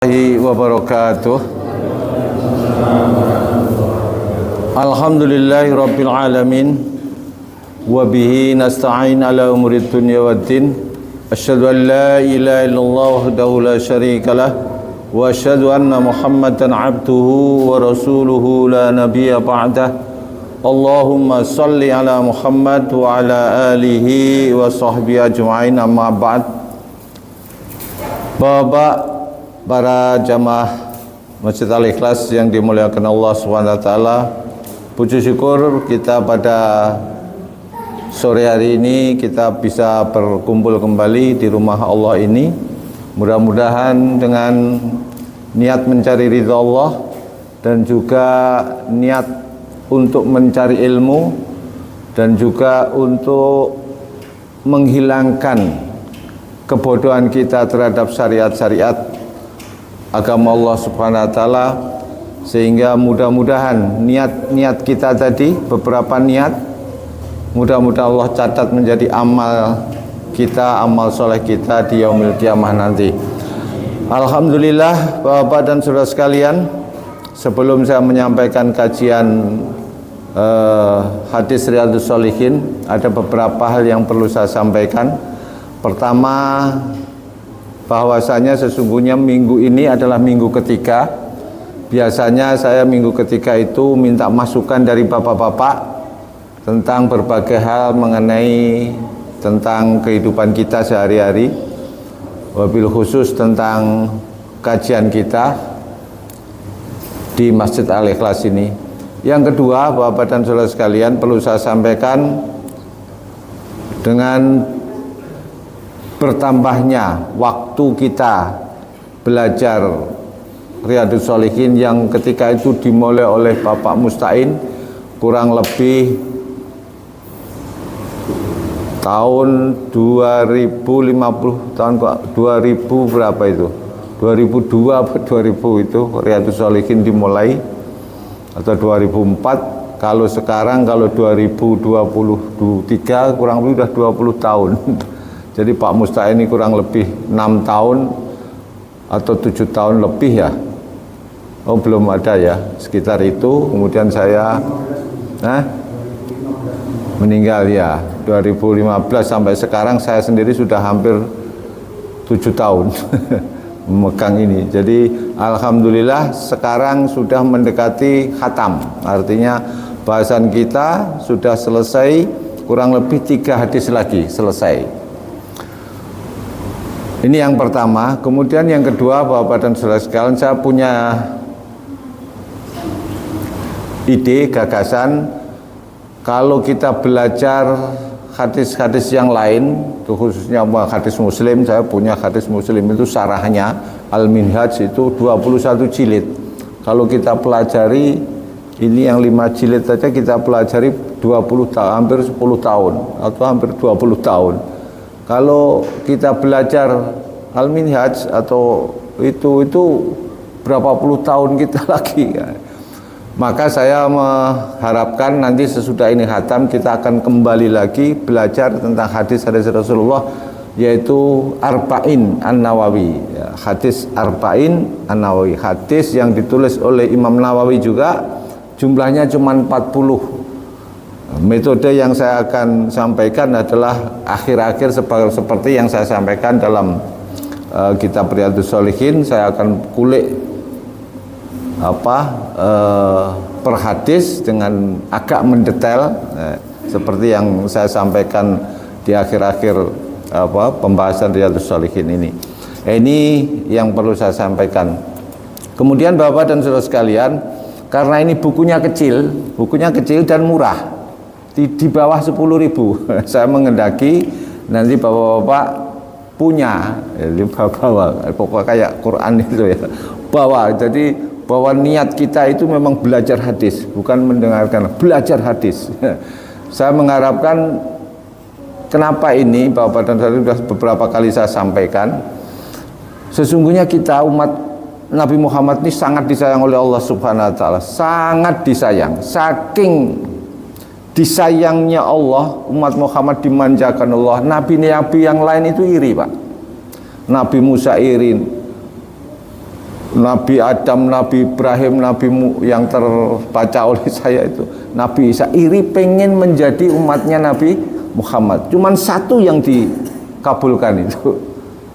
Wabarakatuh. Alhamdulillahi rabbil alamin wa bihi nasta'in ala umurid dunya waddin. Asyhadu an la ilaha illallah wahdahu la syarika lah wa asyhadu anna Muhammadan abduhu wa rasuluhu la nabiyya ba'dah. Allahumma salli ala Muhammad wa ala alihi wa sahbihi ajma'in, amma ba'd. Bapak para jamaah Masjid Al-Ikhlas yang dimuliakan Allah SWT, puji syukur kita pada sore hari ini kita bisa berkumpul kembali di rumah Allah ini. Mudah-mudahan dengan niat mencari ridha Allah dan juga niat untuk mencari ilmu dan juga untuk menghilangkan kebodohan kita terhadap syariat-syariat agama Allah Subhanahu wa taala, sehingga mudah-mudahan niat-niat kita tadi, beberapa niat, mudah-mudahan Allah catat menjadi amal kita, amal soleh kita di yaumil kiamah nanti. Alhamdulillah, Bapak dan Saudara sekalian, sebelum saya menyampaikan kajian hadis Riyadhus Shalihin, ada beberapa hal yang perlu saya sampaikan. Pertama, bahwasanya sesungguhnya minggu ini adalah minggu ketiga. Biasanya saya minggu ketiga itu minta masukan dari bapak-bapak tentang berbagai hal mengenai tentang kehidupan kita sehari-hari, wabil khusus tentang kajian kita di Masjid Al-Ikhlas ini. Yang kedua, Bapak dan Saudara sekalian, perlu saya sampaikan, dengan bertambahnya waktu kita belajar Riyadhus Shalihin yang ketika itu dimulai oleh Bapak Musta'in kurang lebih tahun 2050, tahun 2000 berapa itu, 2002 atau 2000 itu Riyadhus Shalihin dimulai, atau 2004. Kalau sekarang, kalau 2023 kurang lebih sudah 20 tahun. Jadi Pak Musta'in ini kurang lebih 6 tahun atau 7 tahun lebih ya. Oh, belum ada ya, sekitar itu. Kemudian saya meninggal ya 2015, sampai sekarang saya sendiri sudah hampir 7 tahun memegang ini. Jadi alhamdulillah sekarang sudah mendekati khatam. Artinya bahasan kita sudah selesai, kurang lebih 3 hadis lagi selesai. Ini yang pertama. Kemudian yang kedua, Bapak dan Saudara sekalian, saya punya ide, gagasan, kalau kita belajar hadis-hadis yang lain, khususnya hadis Muslim, saya punya hadis Muslim itu syarahnya Al-Minhaj itu 21 jilid. Kalau kita pelajari ini yang 5 jilid saja kita pelajari 20 tahun, hampir 10 tahun atau hampir 20 tahun. Kalau kita belajar Al-Minhaj atau itu berapa puluh tahun kita lagi. Maka saya mengharapkan nanti sesudah ini khatam kita akan kembali lagi belajar tentang hadis-hadis Rasulullah, yaitu Arba'in An-Nawawi, hadis Arba'in An-Nawawi, hadis yang ditulis oleh Imam Nawawi juga, jumlahnya cuma 40. Metode yang saya akan sampaikan adalah akhir-akhir seperti yang saya sampaikan dalam kitab Riyadhus Shalihin. Saya akan kulik per hadis dengan agak mendetail, seperti yang saya sampaikan di akhir-akhir pembahasan Riyadhus Shalihin ini. Ini yang perlu saya sampaikan. Kemudian Bapak dan Saudara sekalian, karena ini bukunya kecil dan murah, di bawah 10.000. Saya mengendaki nanti bapak-bapak punya, bawa pokoknya kayak Quran itu ya, bawa. Jadi bahwa niat kita itu memang belajar hadis, bukan mendengarkan, belajar hadis. Saya mengharapkan, kenapa ini Bapak dan Saudara, sudah beberapa kali saya sampaikan, sesungguhnya kita umat Nabi Muhammad ini sangat disayang oleh Allah Subhanahu wa taala, sangat disayang. Saking disayangnya Allah, umat Muhammad dimanjakan Allah. Nabi-nabi yang lain itu iri, Pak. Nabi Musa iri, Nabi Adam, Nabi Ibrahim, yang terbaca oleh saya itu Nabi Isa, iri pengen menjadi umatnya Nabi Muhammad. Cuman satu yang dikabulkan itu.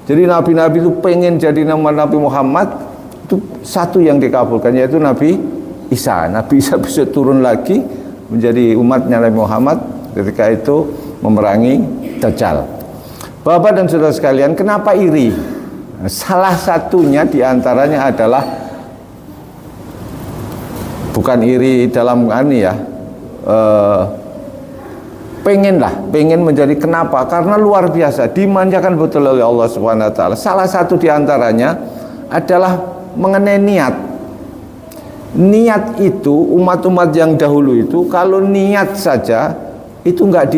Jadi nabi-nabi itu pengen jadi nama Nabi Muhammad, itu satu yang dikabulkan, yaitu Nabi Isa. Nabi Isa bisa turun lagi menjadi umatnya Nabi Muhammad ketika itu memerangi Dajjal. Bapak dan saudara sekalian, kenapa iri? Salah satunya diantaranya adalah bukan iri dalam pengen menjadi, kenapa? Karena luar biasa dimanjakan betul oleh Allah Subhanahu Wa Taala. Salah satu diantaranya adalah mengenai niat. Niat itu umat-umat yang dahulu itu kalau niat saja itu nggak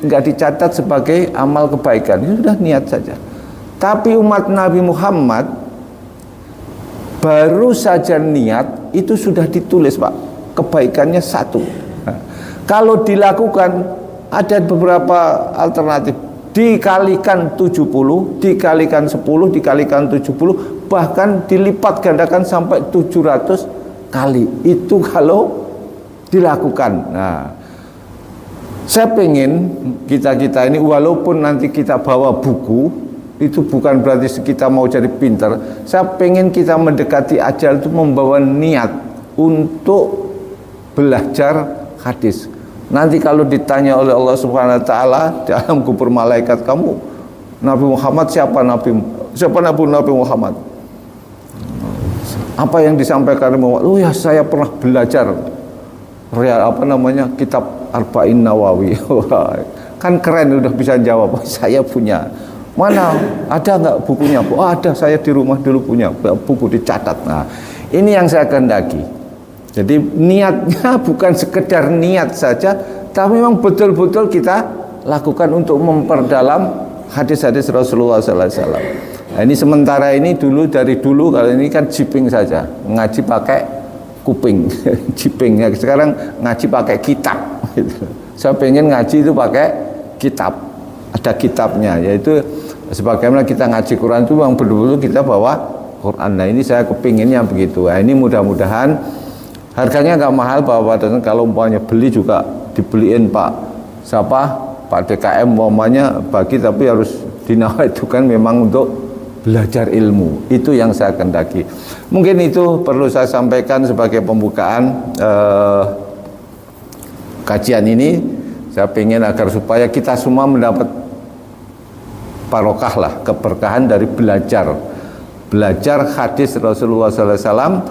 dicatat sebagai amal kebaikan, itu sudah niat saja. Tapi umat Nabi Muhammad baru saja niat itu sudah ditulis, Pak, kebaikannya 1. Nah, kalau dilakukan ada beberapa alternatif, dikalikan 70, dikalikan 10, dikalikan 70, bahkan dilipat gandakan sampai 700 kali. Itu kalau dilakukan. Nah, saya pengen kita ini walaupun nanti kita bawa buku, itu bukan berarti kita mau jadi pintar. Saya pengen kita mendekati ajal itu membawa niat untuk belajar hadis. Nanti kalau ditanya oleh Allah Subhanahu Wa Taala dalam kubur malaikat, kamu Nabi Muhammad siapa Nabi Muhammad? Apa yang disampaikan Muhammad? Oh ya, saya pernah belajar kitab Arba'in Nawawi. Kan keren, udah bisa jawab. Saya punya. Mana ada nggak bukunya? Oh, ada, saya di rumah dulu punya buku dicatat. Nah, ini yang saya kehendaki. Jadi niatnya bukan sekedar niat saja, tapi memang betul-betul kita lakukan untuk memperdalam hadis-hadis Rasulullah SAW. Nah, ini sementara ini dari dulu kalau ini kan jiping saja, ngaji pakai kuping, jiping. Sekarang ngaji pakai kitab. Saya pengen ngaji itu pakai kitab, ada kitabnya, yaitu sebagaimana kita ngaji Quran itu memang betul-betul kita bawa Quran. Nah, ini saya kepinginnya begitu. Nah, ini mudah-mudahan harganya nggak mahal, Bapak, dan kalau umpamanya beli juga dibeliin Pak DKM umpamanya bagi, tapi harus dinawaikan memang untuk belajar ilmu. Itu yang saya kehendaki. Mungkin itu perlu saya sampaikan sebagai pembukaan kajian ini. Saya ingin agar supaya kita semua mendapat barokah lah, keberkahan dari belajar hadis Rasulullah SAW,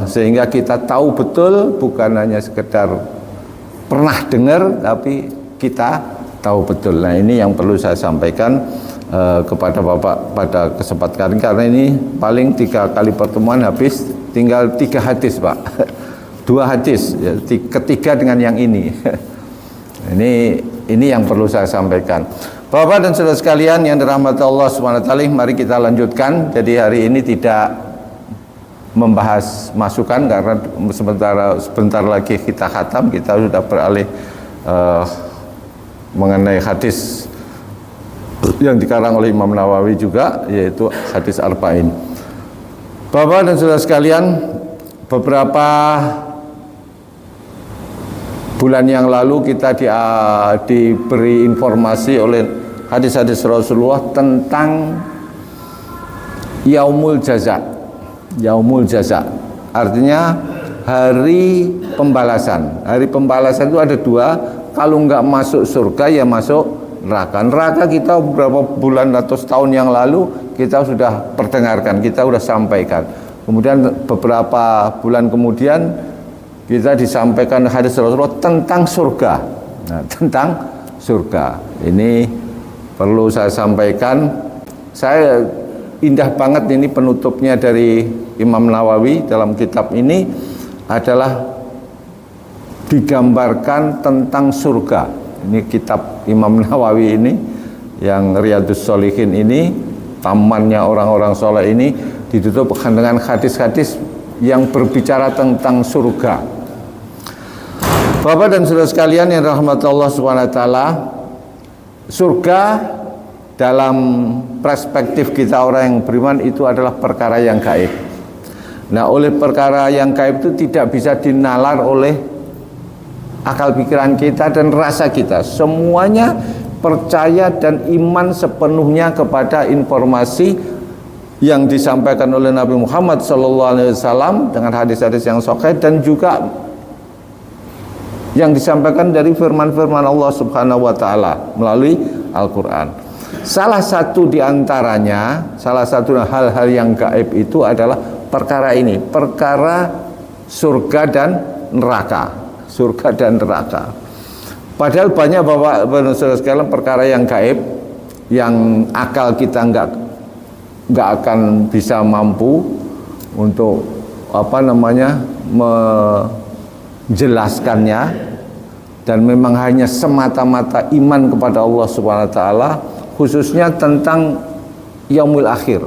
sehingga kita tahu betul, bukan hanya sekedar pernah dengar, tapi kita tahu betul. Nah, ini yang perlu saya sampaikan kepada Bapak pada kesempatan karena ini paling 3 kali pertemuan habis tinggal 3 hadis, Pak. 2 hadis, ya, ketiga dengan yang ini. Ini yang perlu saya sampaikan. Bapak dan saudara sekalian yang dirahmati Allah Subhanahu wa taala, mari kita lanjutkan. Jadi hari ini tidak membahas masukan karena sebentar lagi kita khatam, kita sudah beralih mengenai hadis yang dikarang oleh Imam Nawawi juga, yaitu hadis Arba'in. Bapak dan saudara sekalian, beberapa bulan yang lalu kita diberi informasi oleh hadis-hadis Rasulullah tentang Yaumul Jaza. Yaumul Jaza artinya hari pembalasan. Hari pembalasan itu ada 2, kalau nggak masuk surga ya masuk neraka. Neraka kita beberapa bulan atau setahun yang lalu kita sudah perdengarkan, kita sudah sampaikan. Kemudian beberapa bulan kemudian kita disampaikan hadis Rasulullah tentang surga. Nah, tentang surga ini perlu saya sampaikan. Saya indah banget ini penutupnya dari Imam Nawawi dalam kitab ini adalah digambarkan tentang surga. Ini kitab Imam Nawawi ini yang Riyadhus Shalihin ini, tamannya orang-orang soleh ini, ditutup dengan hadis-hadis yang berbicara tentang surga. Bapak dan saudara sekalian yang rahmat Allah Subhanahu wa taala, surga dalam perspektif kita orang yang beriman itu adalah perkara yang gaib. Nah, oleh perkara yang gaib itu tidak bisa dinalar oleh akal pikiran kita dan rasa kita. Semuanya percaya dan iman sepenuhnya kepada informasi yang disampaikan oleh Nabi Muhammad SAW dengan hadis-hadis yang sahih dan juga yang disampaikan dari firman-firman Allah Subhanahu wa taala melalui Al-Qur'an. Salah satu di antaranya, salah satu hal-hal yang gaib itu adalah perkara ini, perkara surga dan neraka. Surga dan neraka. Padahal banyak Bapak Saudara sekalian perkara yang gaib yang akal kita nggak akan bisa mampu untuk menjelaskannya, dan memang hanya semata-mata iman kepada Allah Subhanahu wa taala, khususnya tentang yaumul akhir.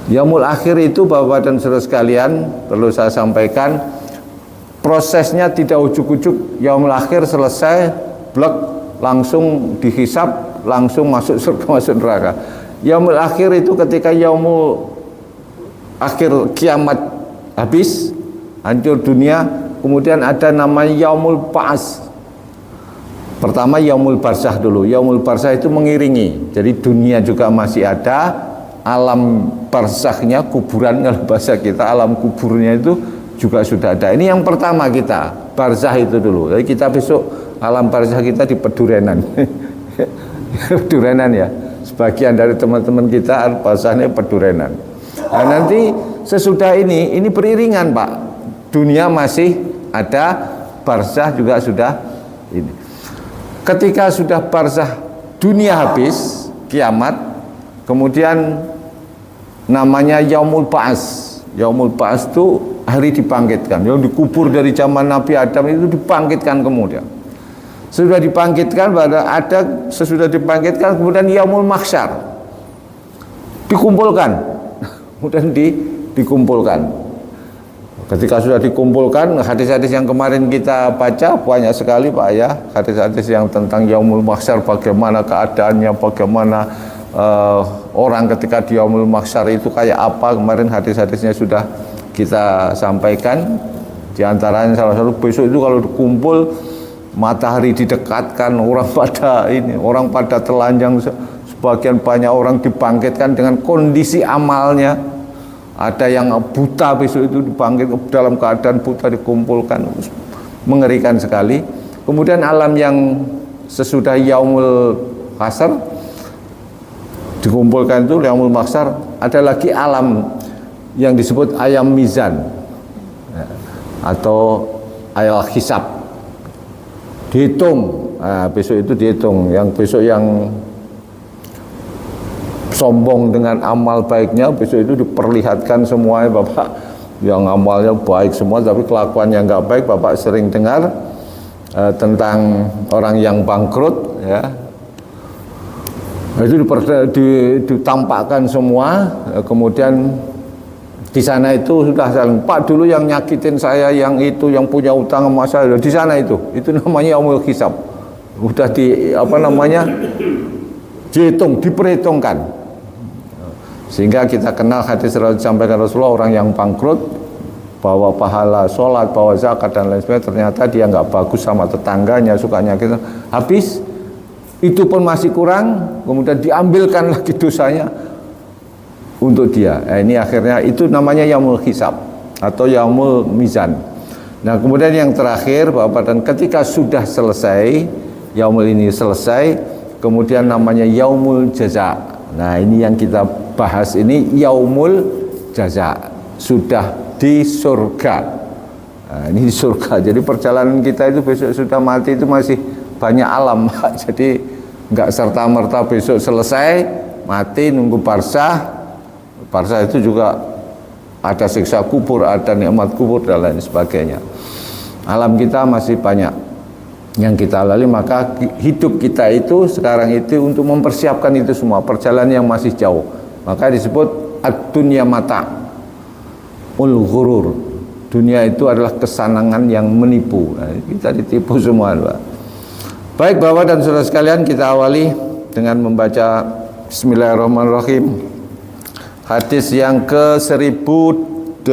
Yaumul akhir itu Bapak dan Saudara sekalian perlu saya sampaikan, prosesnya tidak ujuk-ujuk yaumul akhir selesai blek langsung dihisab, langsung masuk surga masuk neraka. Yaumul akhir itu ketika yaumul akhir kiamat habis, hancur dunia, kemudian ada namanya yaumul ba'ats. Pertama yaumul barzah dulu. Yaumul barzah itu mengiringi. Jadi dunia juga masih ada, alam barzahnya, kuburan kalau bahasa kita, alam kuburnya itu juga sudah ada. Ini yang pertama kita, barzah itu dulu. Jadi kita besok alam barzah kita di Pedurenan. Pedurenan ya. Sebagian dari teman-teman kita bahasanya Pedurenan. Nah, nanti sesudah ini beriringan Pak. Dunia masih ada, barzah juga sudah ini. Ketika sudah barzah dunia habis, kiamat, kemudian namanya yaumul ba'ats. Yaumul ba'ats itu hari dibangkitkan. Yang dikubur dari zaman Nabi Adam itu dibangkitkan kemudian. Sudah dibangkitkan, sesudah dibangkitkan, kemudian yaumul mahsyar dikumpulkan, kemudian dikumpulkan. Ketika sudah dikumpulkan, hadis-hadis yang kemarin kita baca banyak sekali Pak ya, hadis-hadis yang tentang yaumul mahsyar, bagaimana keadaannya, bagaimana orang ketika di yaumul mahsyar itu kayak apa. Kemarin hadis-hadisnya sudah kita sampaikan. Di antaranya salah satu, besok itu kalau dikumpul matahari didekatkan, orang pada telanjang, sebagian banyak orang dibangkitkan dengan kondisi amalnya. Ada yang buta besok itu dibangkit dalam keadaan buta, dikumpulkan, mengerikan sekali. Kemudian alam yang sesudah yaumul hasr dikumpulkan itu yaumul mahsyar, ada lagi alam yang disebut ayam mizan atau ayal hisab. Dihitung, besok itu dihitung. Yang besok yang sombong dengan amal baiknya, besok itu diperlihatkan semuanya Bapak. Yang amalnya baik semua, tapi kelakuannya nggak baik. Bapak sering dengar tentang orang yang bangkrut, ya. Itu ditampakkan semua, kemudian di sana itu sudah saling, Pak dulu yang nyakitin saya, yang itu, yang punya utang sama saya, di sana itu namanya yaumul hisab. Udah dihitung, diperhitungkan. Sehingga kita kenal hadis disampaikan Rasulullah, orang yang bangkrut, bawa pahala sholat, bawa zakat dan lain sebagainya, ternyata dia nggak bagus sama tetangganya, suka nyakitin, habis itu pun masih kurang, kemudian diambilkan lagi dosanya untuk dia. Ini akhirnya itu namanya yaumul hisab atau yaumul mizan. Nah, kemudian yang terakhir Bapak, dan ketika sudah selesai yaumul ini selesai, kemudian namanya yaumul jaza. Nah, ini yang kita bahas ini, yaumul jaza, sudah di surga. Nah, ini di surga. Jadi perjalanan kita itu besok sudah mati itu masih banyak alam, Pak. Jadi nggak serta-merta besok selesai mati nunggu barzah. Barzah itu juga ada siksa kubur, ada nikmat kubur dan lain sebagainya. Alam kita masih banyak yang kita lalui, maka hidup kita itu sekarang itu untuk mempersiapkan itu semua, perjalanan yang masih jauh. Maka disebut ad-dunya mata ul ghurur. Dunia itu adalah kesenangan yang menipu. Nah, kita ditipu semua, Pak. Baik Bapak dan Saudara sekalian, kita awali dengan membaca Bismillahirrahmanirrahim. Hadis yang ke 1894.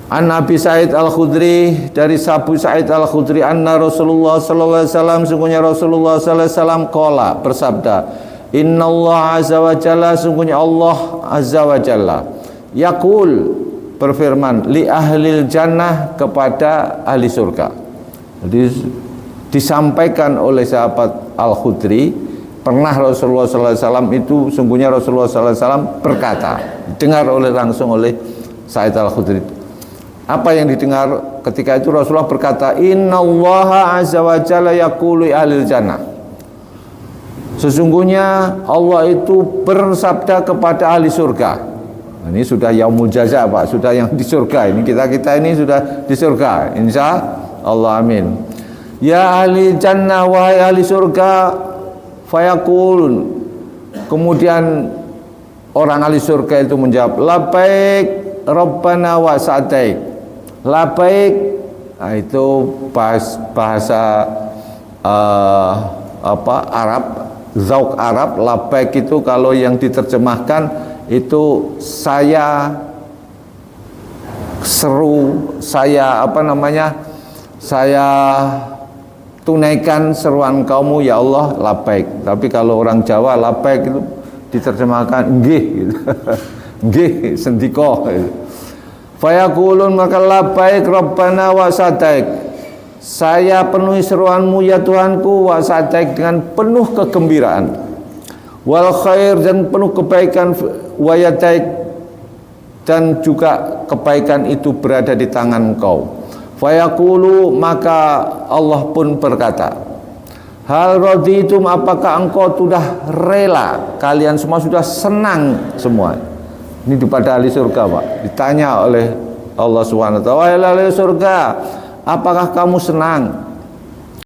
An Abi Sa'id Al-Khudri, dari Abu Sa'id Al-Khudri, anna Rasulullah sallallahu alaihi wasallam, sungguhnya Rasulullah sallallahu alaihi wasallam qala, bersabda, Innallaha azza wa jalla, sungguhnya Allah azza wa jalla, yaqul, berfirman, li ahlil jannah, kepada ahli surga. Jadi disampaikan oleh sahabat Al-Khudri, pernah Rasulullah sallallahu alaihi wasallam itu, sungguhnya Rasulullah sallallahu alaihi wasallam berkata, dengar langsung oleh Sa'id Al-Khudri. Apa yang didengar ketika itu? Rasulullah berkata, Innallaha azza wa jalla yaqulu ahlil jannah, sesungguhnya Allah itu bersabda kepada ahli surga. Ini sudah yaumul jaza, Pak, sudah yang di surga ini, kita ini sudah di surga, insya Allah, amin. Ya ahli jannah, wahai ahli surga, fayaqulun, kemudian orang ahli surga itu menjawab, labbaik rabbana wa sa'daik. Labbaik, nah itu bahasa Arab, zauk Arab. Labbaik itu kalau yang diterjemahkan itu saya seru, saya saya tunaikan seruan kamu ya Allah, labbaik. Tapi kalau orang Jawa labbaik itu diterjemahkan nggih gitu. Nggih sendika gitu. Fayaqulun, maka labbaik rabbana wa sa'daik, saya penuhi seruanmu ya Tuhanku, wa sa'daik, dengan penuh kegembiraan, wal khair, dan penuh kebaikan, wa yadaik, dan juga kebaikan itu berada di tangan Engkau. Fayaqulu, maka Allah pun berkata, hal raditum, apakah engkau sudah rela, kalian semua sudah senang semua. Ini kepada ahli surga, Pak, ditanya oleh Allah Subhanahu wa taala, wahai ahli surga, apakah kamu senang?